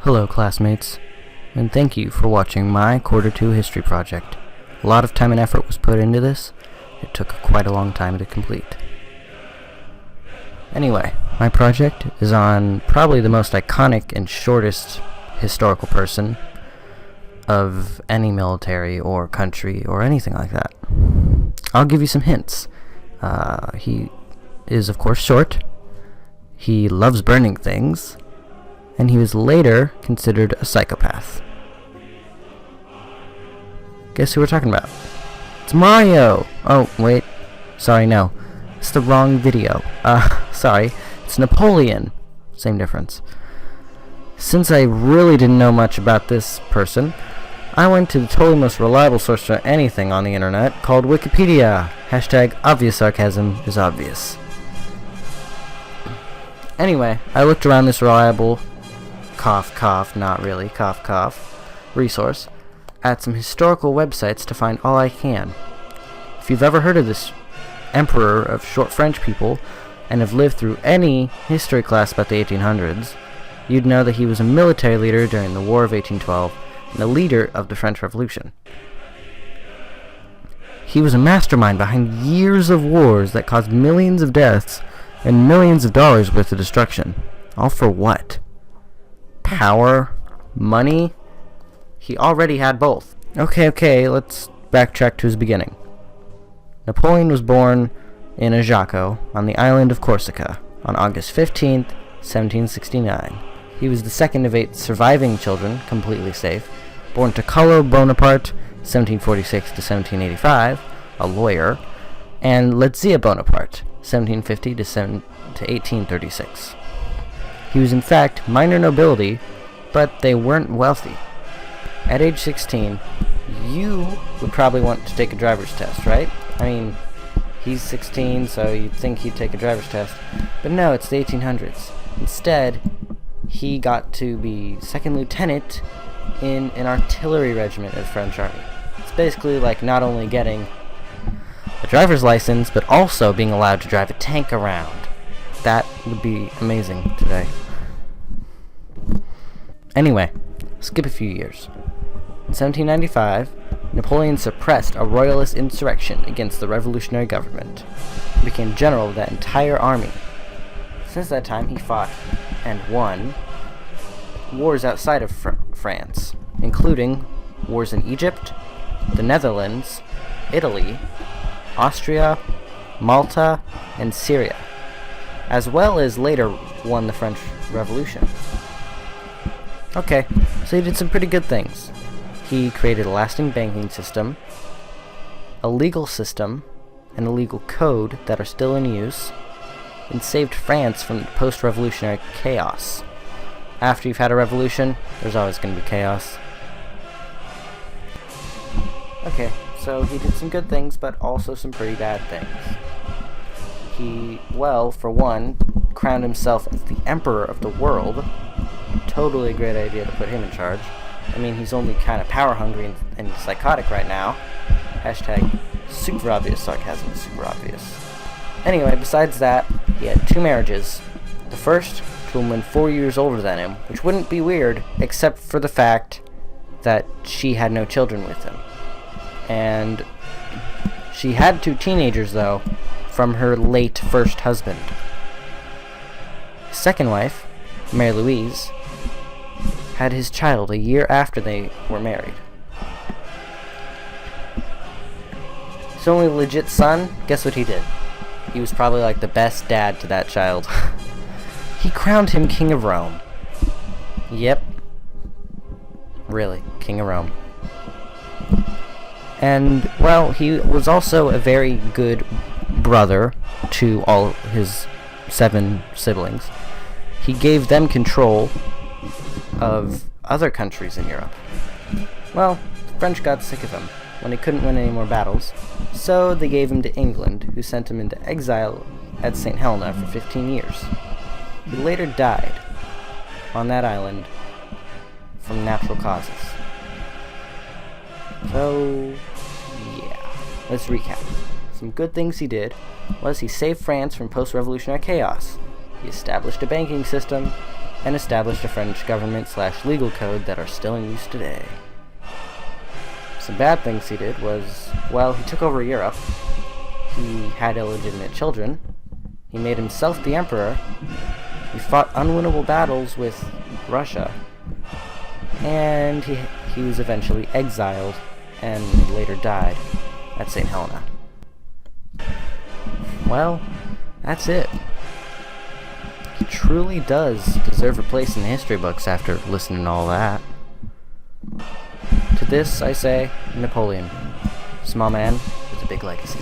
Hello classmates, and thank you for watching my Quarter 2 history project. A lot of time and effort was put into this. It took quite a long time to complete. Anyway, my project is on probably the most iconic and shortest historical person of any military or country or anything like that. I'll give you some hints. He is of course short, he loves burning things, and he was later considered a psychopath. Guess who we're talking about? It's Mario! Oh, wait. Sorry, no. It's the wrong video. Sorry. It's Napoleon. Same difference. Since I really didn't know much about this person, I went to the totally most reliable source for anything on the internet, called Wikipedia. Hashtag obvious sarcasm is obvious. Anyway, I looked around this reliable cough cough, not really, cough cough, resource at some historical websites to find all I can. If you've ever heard of this emperor of short French people and have lived through any history class about the 1800s, you'd know that he was a military leader during the War of 1812 and the leader of the French Revolution. He was a mastermind behind years of wars that caused millions of deaths and millions of dollars worth of destruction. All for what? Power? Money? He already had both. Okay, let's backtrack to his beginning. Napoleon was born in Ajaccio on the island of Corsica on August 15th, 1769. He was the second of 8 surviving children, completely safe, born to Carlo Bonaparte, 1746 to 1785, a lawyer, and Letizia Bonaparte, 1750 to 1836. He was in fact minor nobility, but they weren't wealthy. At age 16, you would probably want to take a driver's test, right? I mean, he's 16, so you'd think he'd take a driver's test. But no, it's the 1800s. Instead, he got to be second lieutenant in an artillery regiment of the French army. It's basically like not only getting a driver's license, but also being allowed to drive a tank around. That would be amazing today. Anyway, skip a few years. In 1795, Napoleon suppressed a royalist insurrection against the revolutionary government and became general of that entire army. Since that time, he fought and won wars outside of France, including wars in Egypt, the Netherlands, Italy, Austria, Malta, and Syria, as well as later won the French Revolution. Okay, so he did some pretty good things. He created a lasting banking system, a legal system, and a legal code that are still in use, and saved France from post-revolutionary chaos. After you've had a revolution, there's always going to be chaos. Okay, so he did some good things, but also some pretty bad things. He, well, for one, crowned himself as the emperor of the world. Totally a great idea to put him in charge. I mean, he's only kind of power-hungry and psychotic right now. Hashtag super obvious sarcasm, super obvious. Anyway, besides that, he had 2 marriages. The first to a woman 4 years older than him, which wouldn't be weird, except for the fact that she had no children with him. And she had 2 teenagers, though, from her late first husband. His second wife, Mary Louise, had his child a year after they were married. His only legit son, guess what he did? He was probably like the best dad to that child. He crowned him King of Rome. Yep. Really, King of Rome. And, well, he was also a very good brother to all his 7 siblings. He gave them control of other countries in Europe. Well, the French got sick of him when he couldn't win any more battles, so they gave him to England, who sent him into exile at St. Helena for 15 years. He later died on that island from natural causes. So, yeah, let's recap. Some good things he did was he saved France from post-revolutionary chaos. He established a banking system. and established a French government/legal code that are still in use today. Some bad things he did was, well, he took over Europe, he had illegitimate children, he made himself the emperor, he fought unwinnable battles with Russia, and he was eventually exiled and later died at St. Helena. Well, that's it. He truly does deserve a place in the history books after listening to all that. To this, I say, Napoleon, small man with a big legacy.